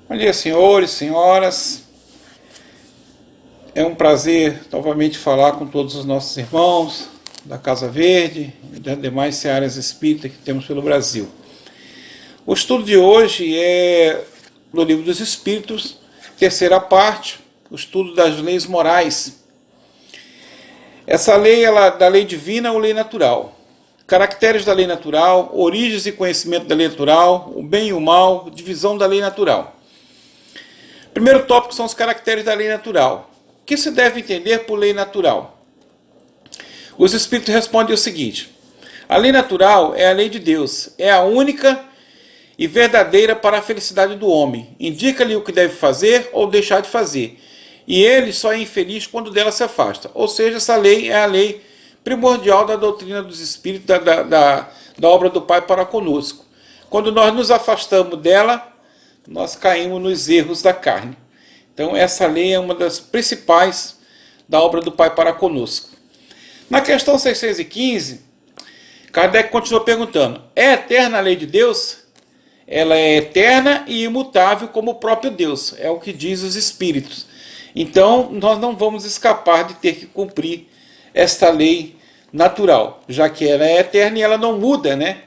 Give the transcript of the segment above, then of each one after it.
Bom dia, senhores, senhoras. É um prazer novamente falar com todos os nossos irmãos da Casa Verde e das demais searas espíritas que temos pelo Brasil. O estudo de hoje é do Livro dos Espíritos, terceira parte, o estudo das leis morais. Essa lei é da lei divina ou lei natural. Caracteres da lei natural, origens e conhecimento da lei natural, o bem e o mal, divisão da lei natural. Primeiro tópico são os caracteres da lei natural. O que se deve entender por lei natural? Os Espíritos respondem o seguinte: a lei natural é a lei de Deus, é a única e verdadeira para a felicidade do homem. Indica-lhe o que deve fazer ou deixar de fazer, e ele só é infeliz quando dela se afasta. Ou seja, essa lei é a lei primordial da doutrina dos Espíritos, da obra do Pai para conosco. Quando nós nos afastamos dela, nós caímos nos erros da carne. Então essa lei é uma das principais da obra do Pai para conosco. Na questão 615, Kardec continua perguntando: é eterna a lei de Deus? Ela é eterna e imutável como o próprio Deus, é o que diz os Espíritos. Então nós não vamos escapar de ter que cumprir esta lei natural, já que ela é eterna e ela não muda, né?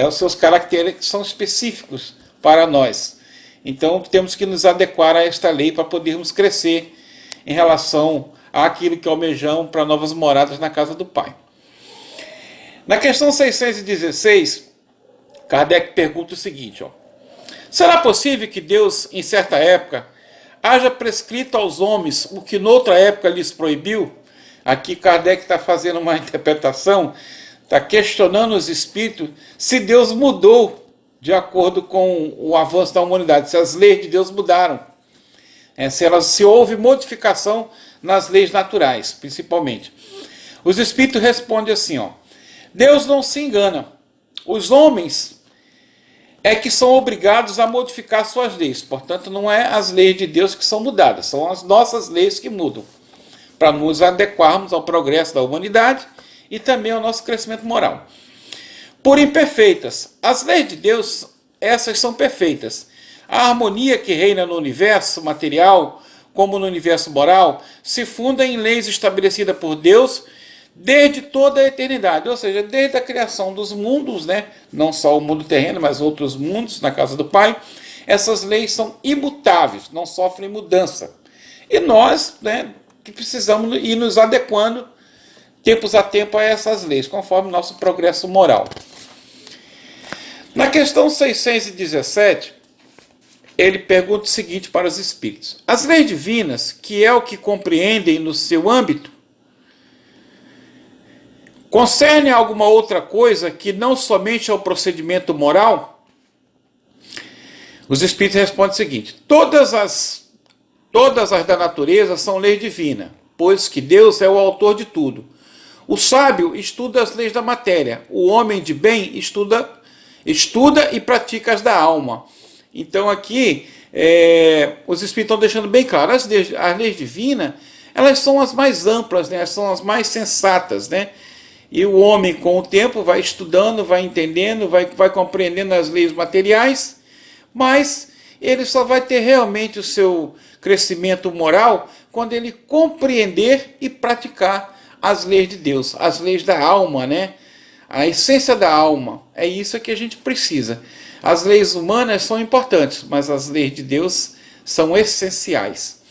Os seus caracteres são específicos para nós. Então temos que nos adequar a esta lei para podermos crescer em relação àquilo que almejamos para novas moradas na casa do Pai. Na questão 616, Kardec pergunta o seguinte: será possível que Deus, em certa época, haja prescrito aos homens o que noutra época lhes proibiu? Aqui Kardec está fazendo uma interpretação, está questionando os espíritos se Deus mudou de acordo com o avanço da humanidade, se as leis de Deus mudaram, se houve modificação nas leis naturais, principalmente. Os espíritos respondem assim: Deus não se engana, os homens é que são obrigados a modificar suas leis, portanto não é as leis de Deus que são mudadas, são as nossas leis que mudam, para nos adequarmos ao progresso da humanidade e também ao nosso crescimento moral. Por imperfeitas, as leis de Deus, essas são perfeitas. A harmonia que reina no universo material, como no universo moral, se funda em leis estabelecidas por Deus desde toda a eternidade, ou seja, desde a criação dos mundos, né? Não só o mundo terreno, mas outros mundos na casa do Pai. Essas leis são imutáveis, não sofrem mudança. E nós, né, que precisamos ir nos adequando tempos a tempo a essas leis, conforme nosso progresso moral. Na questão 617, ele pergunta o seguinte para os espíritos: as leis divinas, que é o que compreendem no seu âmbito, concernem alguma outra coisa que não somente ao procedimento moral? Os espíritos respondem o seguinte: todas as da natureza são leis divinas, pois que Deus é o autor de tudo. O sábio estuda as leis da matéria, o homem de bem estuda e pratica as da alma. Então aqui os espíritos estão deixando bem claro: as leis divinas, elas são as mais amplas, né? São as mais sensatas, né? E o homem, com o tempo, vai estudando, vai entendendo, vai compreendendo as leis materiais, mas ele só vai ter realmente o seu crescimento moral quando ele compreender e praticar as leis de Deus, as leis da alma, né? A essência da alma. É isso que a gente precisa. As leis humanas são importantes, mas as leis de Deus são essenciais.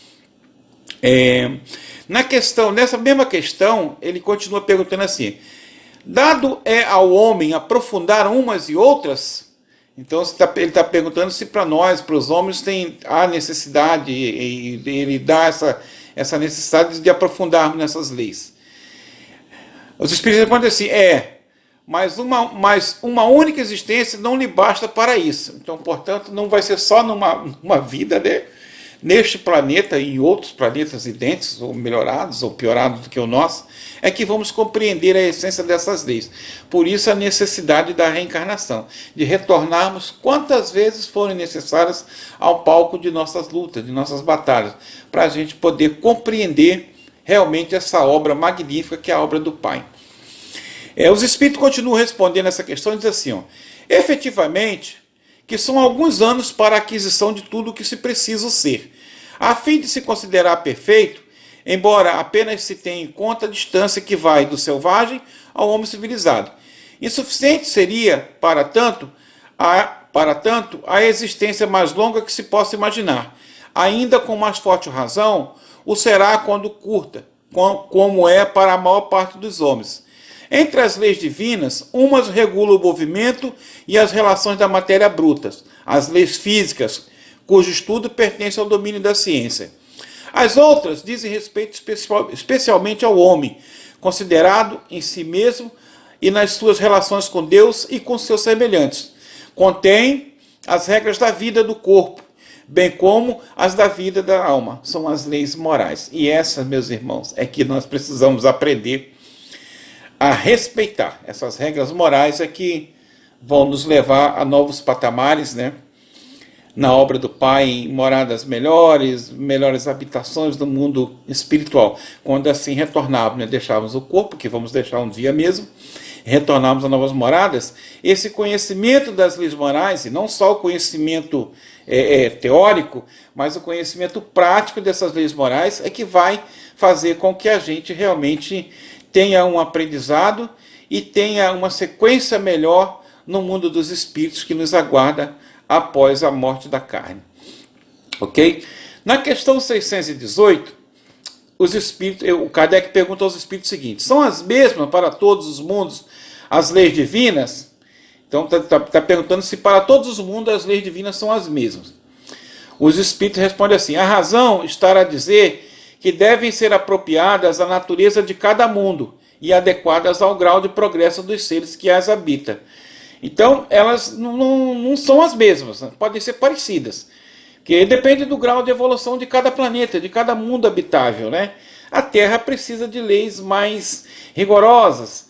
Nessa mesma questão, ele continua perguntando assim: dado é ao homem aprofundar umas e outras? Então ele está perguntando se para nós, para os homens, há necessidade, e ele dá essa necessidade de aprofundarmos nessas leis. Os espíritos respondem assim: mas uma única existência não lhe basta para isso. Então, portanto, não vai ser só numa vida, né, neste planeta e em outros planetas idênticos, ou melhorados, ou piorados do que o nosso, é que vamos compreender a essência dessas leis. Por isso a necessidade da reencarnação, de retornarmos quantas vezes forem necessárias ao palco de nossas lutas, de nossas batalhas, para a gente poder compreender realmente essa obra magnífica que é a obra do Pai. Os espíritos continuam respondendo essa questão e dizem assim: efetivamente, que são alguns anos para a aquisição de tudo o que se precisa ser. A fim de se considerar perfeito, embora apenas se tenha em conta a distância que vai do selvagem ao homem civilizado. Insuficiente seria, para tanto, a existência mais longa que se possa imaginar. Ainda com mais forte razão, o será quando curta, como é para a maior parte dos homens. Entre as leis divinas, umas regulam o movimento e as relações da matéria brutas, as leis físicas, cujo estudo pertence ao domínio da ciência. As outras dizem respeito especialmente ao homem, considerado em si mesmo e nas suas relações com Deus e com seus semelhantes. Contém as regras da vida do corpo, bem como as da vida da alma. São as leis morais. E essas, meus irmãos, é que nós precisamos aprender a respeitar. Essas regras morais é que vão nos levar a novos patamares, né? Na obra do Pai, em moradas melhores, melhores habitações do mundo espiritual. Quando assim retornarmos, né, deixarmos o corpo, que vamos deixar um dia mesmo, retornarmos a novas moradas, esse conhecimento das leis morais, e não só o conhecimento teórico, mas o conhecimento prático dessas leis morais, é que vai fazer com que a gente realmente tenha um aprendizado e tenha uma sequência melhor no mundo dos espíritos que nos aguarda após a morte da carne. Ok? Na questão 618, os espíritos, o Kardec pergunta aos espíritos o seguinte: são as mesmas para todos os mundos as leis divinas? Então está perguntando se para todos os mundos as leis divinas são as mesmas. Os espíritos respondem assim: a razão está a dizer que devem ser apropriadas à natureza de cada mundo e adequadas ao grau de progresso dos seres que as habitam. Então, elas não são as mesmas, podem ser parecidas, que depende do grau de evolução de cada planeta, de cada mundo habitável, né? A Terra precisa de leis mais rigorosas.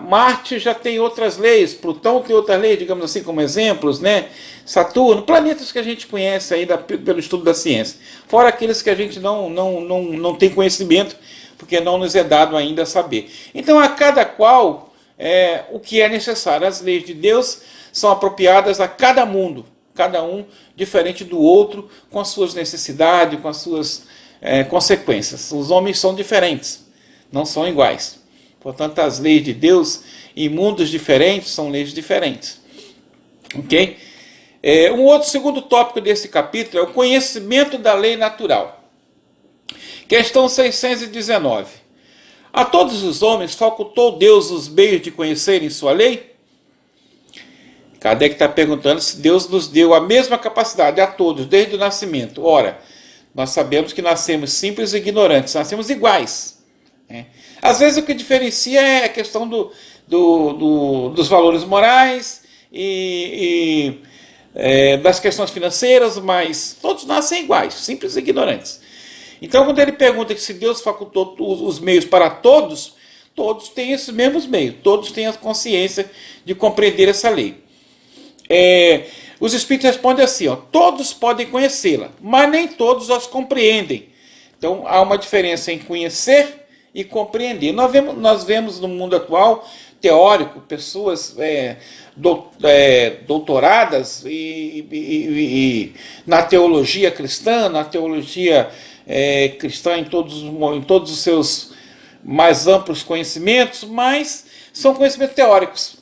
Marte já tem outras leis, Plutão tem outras leis, digamos assim, como exemplos, né? Saturno, planetas que a gente conhece aí pelo estudo da ciência, fora aqueles que a gente não tem conhecimento, porque não nos é dado ainda saber. Então, a cada qual o que é necessário. As leis de Deus são apropriadas a cada mundo, cada um diferente do outro, com as suas necessidades, com as suas consequências. Os homens são diferentes, não são iguais. Portanto, as leis de Deus em mundos diferentes são leis diferentes. Ok? Um outro segundo tópico desse capítulo é o conhecimento da lei natural. Questão 619. A todos os homens facultou Deus os meios de conhecerem sua lei? Kardec está perguntando se Deus nos deu a mesma capacidade a todos, desde o nascimento. Ora, nós sabemos que nascemos simples e ignorantes, nascemos iguais. Às vezes o que diferencia é a questão dos valores morais e das questões financeiras, mas todos nascem iguais, simples e ignorantes. Então, quando ele pergunta que se Deus facultou os meios para todos, todos têm esses mesmos meios, todos têm a consciência de compreender essa lei. Os espíritos respondem assim: todos podem conhecê-la, mas nem todos as compreendem. Então, há uma diferença em conhecer e compreender. Nós vemos no mundo atual, teórico, pessoas doutoradas na teologia cristã, em todos os seus mais amplos conhecimentos, mas são conhecimentos teóricos.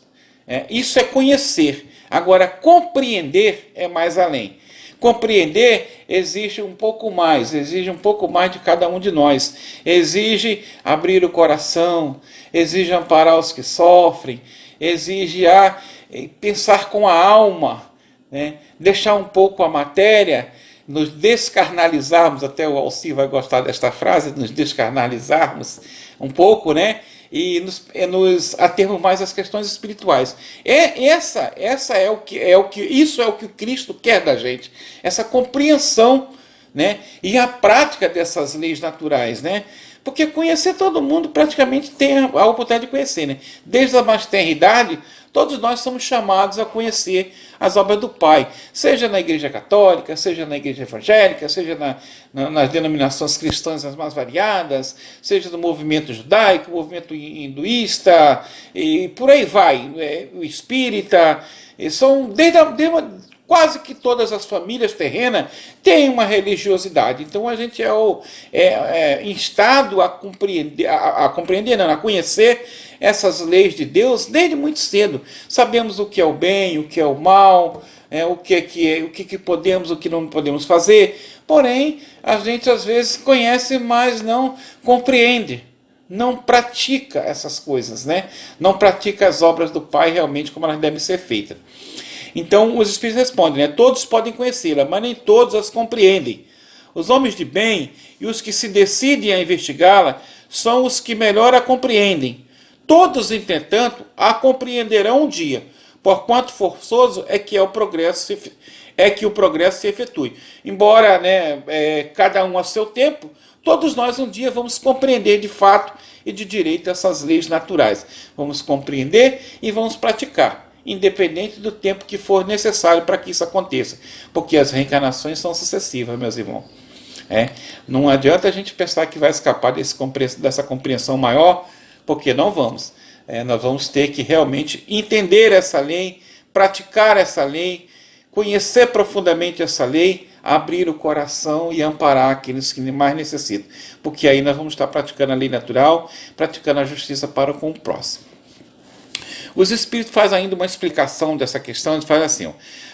Isso é conhecer. Agora, compreender é mais além. Compreender exige um pouco mais de cada um de nós. Exige abrir o coração, exige amparar os que sofrem, exige pensar com a alma, né? Deixar um pouco a matéria, nos descarnalizarmos, até o Alci vai gostar desta frase, nos descarnalizarmos um pouco, né? E nos atermos mais às questões espirituais. Isso é o que o Cristo quer da gente, essa compreensão, né? E a prática dessas leis naturais, né? Porque conhecer todo mundo praticamente tem a oportunidade de conhecer, né? Desde a mais tenra idade, Todos nós somos chamados a conhecer as obras do Pai, seja na Igreja Católica, seja na Igreja Evangélica, seja nas denominações cristãs as mais variadas, seja no movimento judaico, movimento hinduísta, e por aí vai, o espírita, são quase que todas as famílias terrenas têm uma religiosidade. Então a gente é instado a compreender, não, a conhecer essas leis de Deus desde muito cedo. Sabemos o que é o bem, o que é o mal, o que podemos, o que não podemos fazer. Porém, a gente às vezes conhece, mas não compreende. Não pratica essas coisas, né? Não pratica as obras do Pai realmente como elas devem ser feitas. Então os Espíritos respondem, né? Todos podem conhecê-la, mas nem todos as compreendem. Os homens de bem e os que se decidem a investigá-la são os que melhor a compreendem. Todos, entretanto, a compreenderão um dia, porquanto forçoso é que o progresso se efetue. Embora, né, cada um a seu tempo, todos nós um dia vamos compreender de fato e de direito essas leis naturais. Vamos compreender e vamos praticar, independente do tempo que for necessário para que isso aconteça, porque as reencarnações são sucessivas, meus irmãos. Não adianta a gente pensar que vai escapar dessa compreensão maior, porque não vamos. Nós vamos ter que realmente entender essa lei, praticar essa lei, conhecer profundamente essa lei, abrir o coração e amparar aqueles que mais necessitam, porque aí nós vamos estar praticando a lei natural, praticando a justiça para com o próximo. Os Espíritos fazem ainda uma explicação dessa questão, eles fazem assim: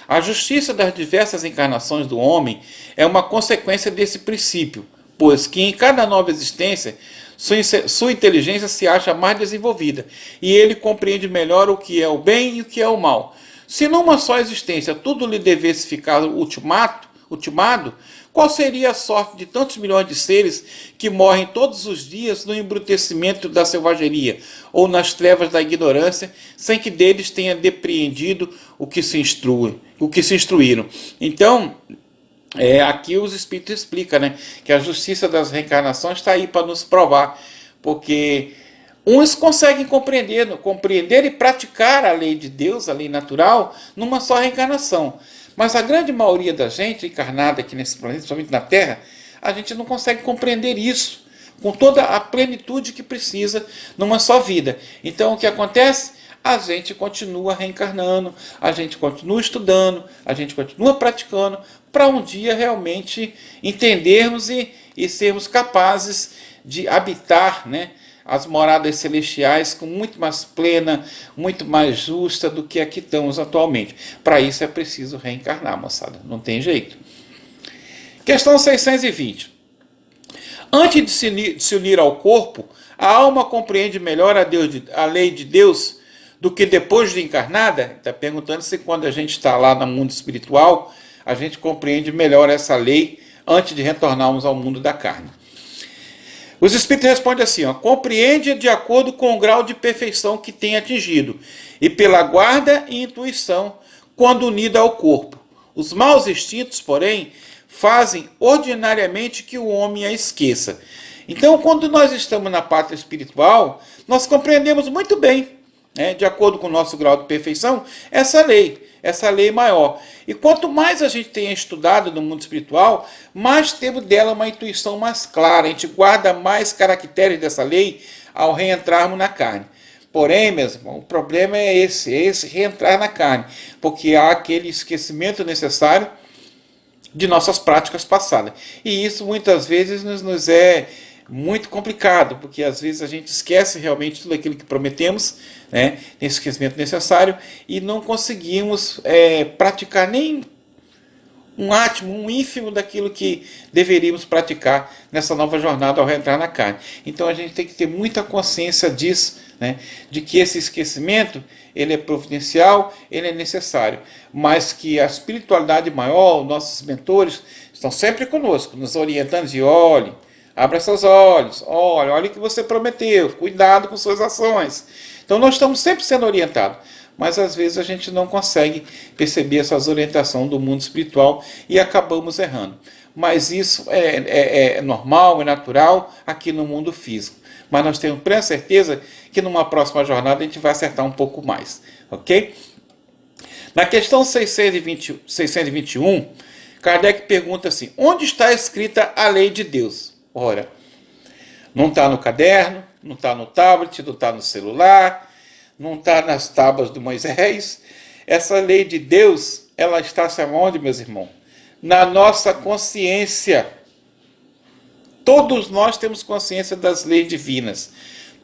a justiça das diversas encarnações do homem é uma consequência desse princípio, pois que em cada nova existência sua inteligência se acha mais desenvolvida e ele compreende melhor o que é o bem e o que é o mal. Se numa só existência tudo lhe devesse ficar ultimado, qual seria a sorte de tantos milhões de seres que morrem todos os dias no embrutecimento da selvageria ou nas trevas da ignorância, sem que deles tenha depreendido o que se instruíram? Então, aqui os Espíritos explicam, né, que a justiça das reencarnações está aí para nos provar, porque uns conseguem compreender e praticar a lei de Deus, a lei natural, numa só reencarnação. Mas a grande maioria da gente encarnada aqui nesse planeta, principalmente na Terra, a gente não consegue compreender isso com toda a plenitude que precisa numa só vida. Então o que acontece? A gente continua reencarnando, a gente continua estudando, a gente continua praticando, para um dia realmente entendermos e sermos capazes de habitar, né, as moradas celestiais com muito mais plena, muito mais justa do que aqui estamos atualmente. Para isso é preciso reencarnar, moçada, não tem jeito. Questão 620. Antes de se unir ao corpo, a alma compreende melhor a lei de Deus do que depois de encarnada? Está perguntando se quando a gente está lá no mundo espiritual, a gente compreende melhor essa lei antes de retornarmos ao mundo da carne. Os Espíritos respondem assim: compreende de acordo com o grau de perfeição que tem atingido e pela guarda e intuição quando unida ao corpo. Os maus instintos, porém, fazem ordinariamente que o homem a esqueça. Então, quando nós estamos na pátria espiritual, nós compreendemos muito bem, de acordo com o nosso grau de perfeição, essa lei maior. E quanto mais a gente tenha estudado no mundo espiritual, mais temos dela uma intuição mais clara, a gente guarda mais caracteres dessa lei ao reentrarmos na carne. Porém, meus irmãos, o problema é esse reentrar na carne, porque há aquele esquecimento necessário de nossas práticas passadas. E isso muitas vezes nos é muito complicado, porque às vezes a gente esquece realmente tudo aquilo que prometemos, né, tem esse esquecimento necessário, e não conseguimos praticar nem um átimo, um ínfimo daquilo que deveríamos praticar nessa nova jornada ao reentrar na carne. Então a gente tem que ter muita consciência disso, né, de que esse esquecimento ele é providencial, ele é necessário, mas que a espiritualidade maior, nossos mentores, estão sempre conosco, nos orientando de olhe, abra seus olhos, olha o que você prometeu, cuidado com suas ações. Então nós estamos sempre sendo orientados, mas às vezes a gente não consegue perceber essas orientações do mundo espiritual e acabamos errando. Mas isso é normal, é natural aqui no mundo físico. Mas nós temos plena certeza que numa próxima jornada a gente vai acertar um pouco mais, ok? Na questão 621, Kardec pergunta assim: onde está escrita a lei de Deus? Ora, não está no caderno, não está no tablet, não está no celular, não está nas tábuas de Moisés. Essa lei de Deus, ela está onde, meus irmãos? Na nossa consciência. Todos nós temos consciência das leis divinas.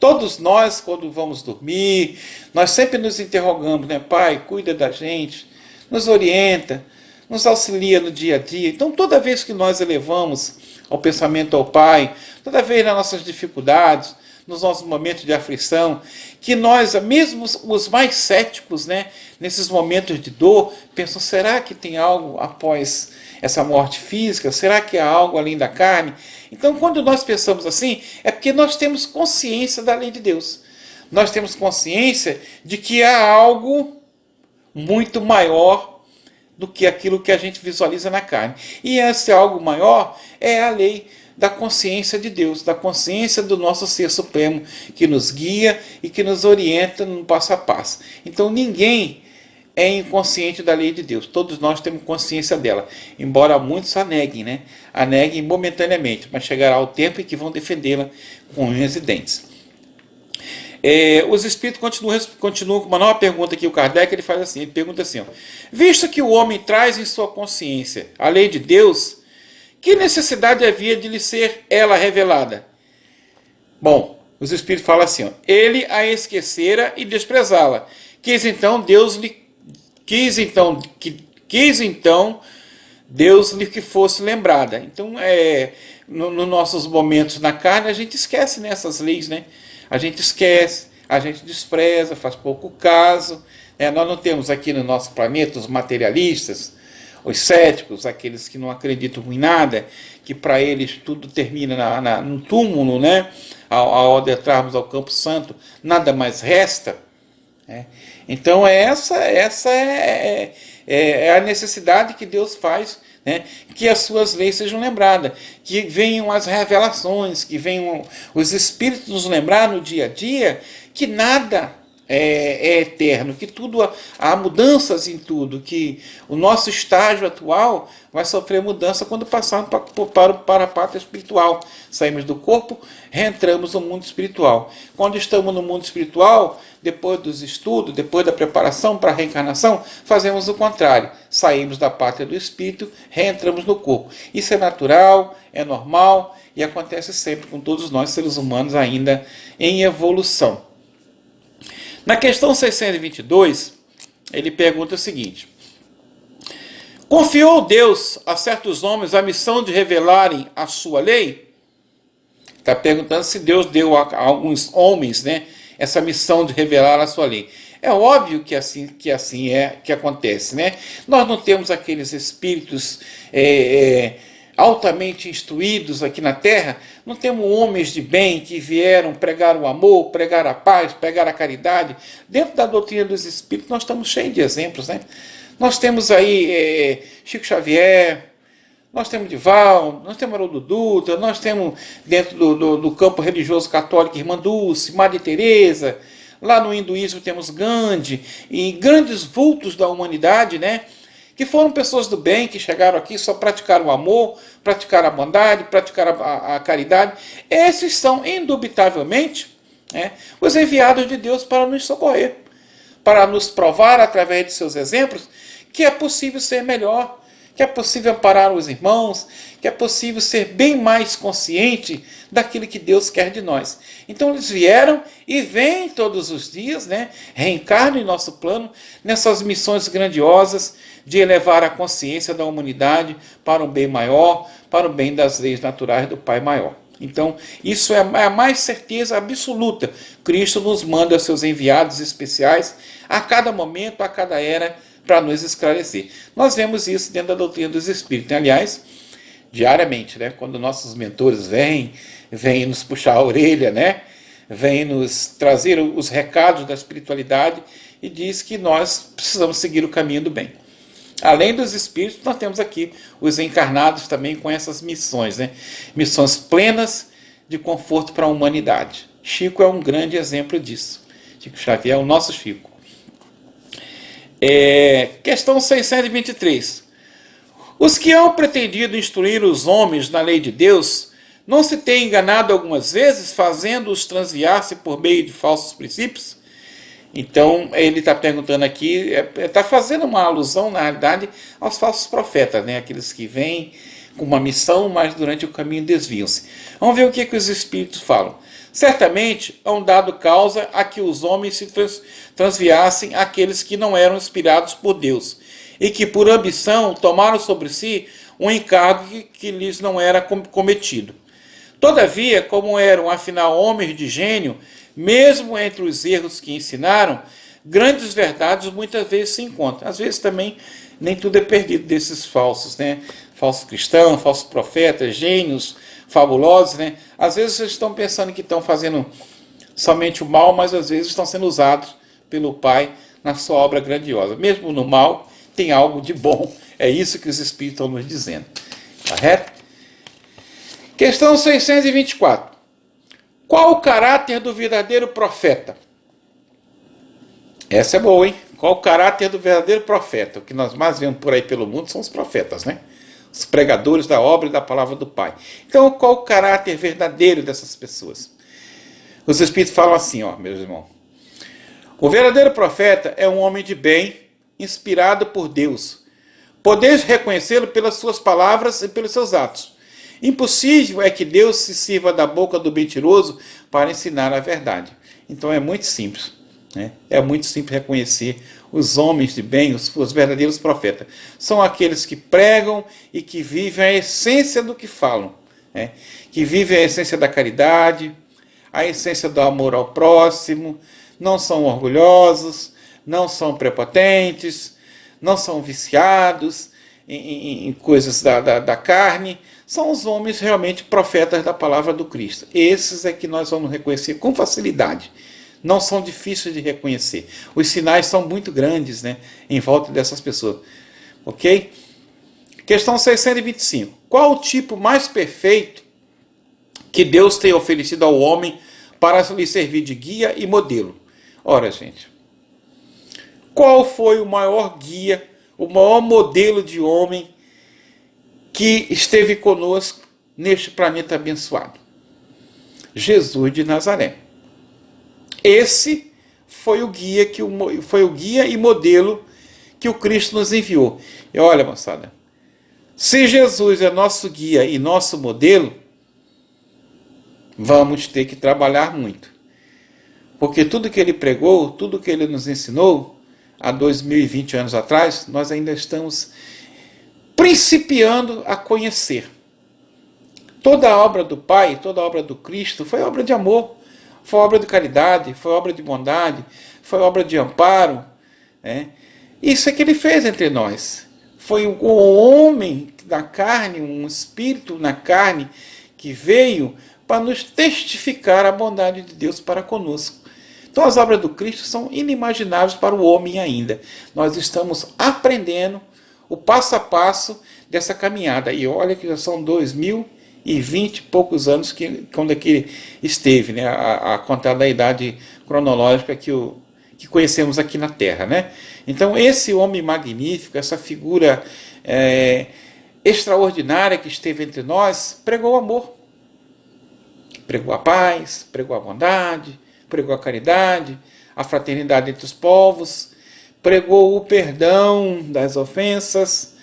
Todos nós, quando vamos dormir, nós sempre nos interrogamos, né? Pai, cuida da gente, nos orienta, nos auxilia no dia a dia. Então, toda vez que nós elevamos ao pensamento ao Pai, toda vez nas nossas dificuldades, nos nossos momentos de aflição, que nós, mesmo os mais céticos, né, nesses momentos de dor, pensam, será que tem algo após essa morte física? Será que há algo além da carne? Então, quando nós pensamos assim, é porque nós temos consciência da lei de Deus. Nós temos consciência de que há algo muito maior do que aquilo que a gente visualiza na carne. E esse algo maior é a lei da consciência de Deus, da consciência do nosso Ser Supremo, que nos guia e que nos orienta no passo a passo. Então ninguém é inconsciente da lei de Deus, todos nós temos consciência dela, embora muitos a neguem, né? A neguem momentaneamente, mas chegará o tempo em que vão defendê-la com unhas e dentes. Os espíritos continuam com uma nova pergunta aqui, o Kardec ele faz assim, ele pergunta assim, ó, visto que o homem traz em sua consciência a lei de Deus, que necessidade havia de lhe ser ela revelada? Bom, os espíritos falam assim, ó, ele a esquecera e desprezá-la, quis então Deus lhe que fosse lembrada. Então, nos nossos momentos na carne, a gente esquece nessas leis, né? A gente esquece, a gente despreza, faz pouco caso. Nós não temos aqui no nosso planeta os materialistas, os céticos, aqueles que não acreditam em nada, que para eles tudo termina no túmulo, né? Ao adentrarmos ao campo santo, nada mais resta. Então essa é a necessidade que Deus faz, né? Que as suas leis sejam lembradas, que venham as revelações, que venham os Espíritos nos lembrar no dia a dia que nada é eterno, que tudo há mudanças em tudo, que o nosso estágio atual vai sofrer mudança quando passarmos para a pátria espiritual. Saímos do corpo, reentramos no mundo espiritual. Quando estamos no mundo espiritual, depois dos estudos, depois da preparação para a reencarnação, fazemos o contrário. Saímos da pátria do espírito, reentramos no corpo. Isso é natural, é normal e acontece sempre com todos nós, seres humanos, ainda em evolução. Na questão 622, ele pergunta o seguinte: confiou Deus a certos homens a missão de revelarem a sua lei? Está perguntando se Deus deu a alguns homens, né, essa missão de revelar a sua lei. É óbvio que assim é que acontece, né? Nós não temos aqueles espíritos altamente instruídos aqui na Terra, não temos homens de bem que vieram pregar o amor, pregar a paz, pregar a caridade. Dentro da doutrina dos Espíritos nós estamos cheios de exemplos, né? Nós temos aí Chico Xavier, nós temos Dival, nós temos Haroldo Dutra, nós temos dentro do campo religioso católico Irmã Dulce, Madre Teresa, lá no hinduísmo temos Gandhi, e grandes vultos da humanidade, né? Que foram pessoas do bem, que chegaram aqui, só praticaram o amor, praticaram a bondade, praticaram a caridade. Esses são, indubitavelmente, os enviados de Deus para nos socorrer, para nos provar, através de seus exemplos, que é possível ser melhor, que é possível amparar os irmãos, que é possível ser bem mais consciente daquilo que Deus quer de nós. Então eles vieram e vêm todos os dias, né, reencarnam em nosso plano, nessas missões grandiosas de elevar a consciência da humanidade para um bem maior, para o bem das leis naturais do Pai maior. Então, isso é a mais certeza absoluta. Cristo nos manda seus enviados especiais a cada momento, a cada era, para nos esclarecer. Nós vemos isso dentro da doutrina dos Espíritos. Aliás, diariamente, né? Quando nossos mentores vêm nos puxar a orelha, né? Vêm nos trazer os recados da espiritualidade e diz que nós precisamos seguir o caminho do bem. Além dos espíritos, nós temos aqui os encarnados também com essas missões, né? Missões plenas de conforto para a humanidade. Chico é um grande exemplo disso. Chico Xavier é o nosso Chico. Questão 623. Os que hão pretendido instruir os homens na lei de Deus, não se têm enganado algumas vezes, fazendo-os transviar-se por meio de falsos princípios? Então, ele está perguntando aqui, está fazendo uma alusão, na realidade, aos falsos profetas, né? Aqueles que vêm com uma missão, mas durante o caminho desviam-se. Vamos ver o que os espíritos falam. Certamente, hão dado causa a que os homens se transviassem àqueles que não eram inspirados por Deus, e que, por ambição, tomaram sobre si um encargo que lhes não era cometido. Todavia, como eram, afinal, homens de gênio, mesmo entre os erros que ensinaram, grandes verdades muitas vezes se encontram. Às vezes também nem tudo é perdido desses falsos, né? Falsos cristãos, falsos profetas, gênios fabulosos, né? Às vezes vocês estão pensando que estão fazendo somente o mal, mas às vezes estão sendo usados pelo Pai na sua obra grandiosa. Mesmo no mal, tem algo de bom. É isso que os Espíritos estão nos dizendo. Correto? Questão 624. Qual o caráter do verdadeiro profeta? Essa é boa, hein? Qual o caráter do verdadeiro profeta? O que nós mais vemos por aí pelo mundo são os profetas, né? Os pregadores da obra e da palavra do Pai. Então, qual o caráter verdadeiro dessas pessoas? Os Espíritos falam assim, ó, meus irmãos. O verdadeiro profeta é um homem de bem, inspirado por Deus. Podeis reconhecê-lo pelas suas palavras e pelos seus atos. Impossível é que Deus se sirva da boca do mentiroso para ensinar a verdade. Então é muito simples, né? É muito simples reconhecer os homens de bem, os verdadeiros profetas. São aqueles que pregam e que vivem a essência do que falam, né? Que vivem a essência da caridade, a essência do amor ao próximo, não são orgulhosos, não são prepotentes, não são viciados em coisas da carne. São os homens realmente profetas da palavra do Cristo. Esses é que nós vamos reconhecer com facilidade. Não são difíceis de reconhecer. Os sinais são muito grandes, né, em volta dessas pessoas. Ok? Questão 625. Qual o tipo mais perfeito que Deus tem oferecido ao homem para lhe servir de guia e modelo? Ora, gente, qual foi o maior guia, o maior modelo de homem que esteve conosco neste planeta abençoado? Jesus de Nazaré. Esse foi o guia e modelo que o Cristo nos enviou. E olha, moçada, se Jesus é nosso guia e nosso modelo, vamos ter que trabalhar muito. Porque tudo que ele pregou, tudo que ele nos ensinou, há 2020 anos atrás, nós ainda estamos principiando a conhecer. Toda a obra do Pai, toda a obra do Cristo foi obra de amor, foi obra de caridade, foi obra de bondade, foi obra de amparo, né? Isso é que ele fez entre nós. Foi um homem da carne, um espírito na carne, que veio para nos testificar a bondade de Deus para conosco. Então as obras do Cristo são inimagináveis para o homem ainda. Nós estamos aprendendo o passo a passo dessa caminhada. E olha que já são 2020 e poucos anos quando é que esteve, né, a contar da idade cronológica que conhecemos aqui na Terra, né? Então esse homem magnífico, essa figura extraordinária que esteve entre nós, pregou o amor, pregou a paz, pregou a bondade, pregou a caridade, a fraternidade entre os povos, pregou o perdão das ofensas,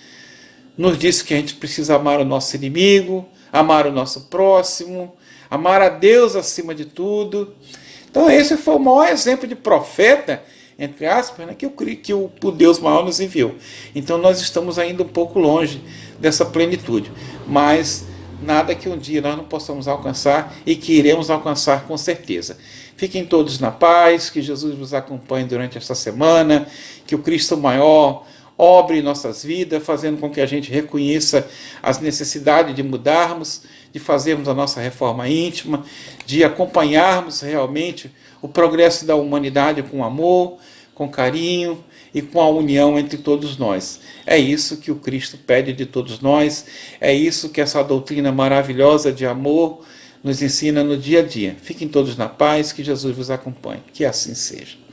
nos disse que a gente precisa amar o nosso inimigo, amar o nosso próximo, amar a Deus acima de tudo. Então esse foi o maior exemplo de profeta, entre aspas, né, que o Deus maior nos enviou. Então nós estamos ainda um pouco longe dessa plenitude, mas nada que um dia nós não possamos alcançar e que iremos alcançar com certeza. Fiquem todos na paz, que Jesus vos acompanhe durante esta semana, que o Cristo maior, obre em nossas vidas, fazendo com que a gente reconheça as necessidades de mudarmos, de fazermos a nossa reforma íntima, de acompanharmos realmente o progresso da humanidade com amor, com carinho e com a união entre todos nós. É isso que o Cristo pede de todos nós, é isso que essa doutrina maravilhosa de amor nos ensina no dia a dia. Fiquem todos na paz, que Jesus vos acompanhe. Que assim seja.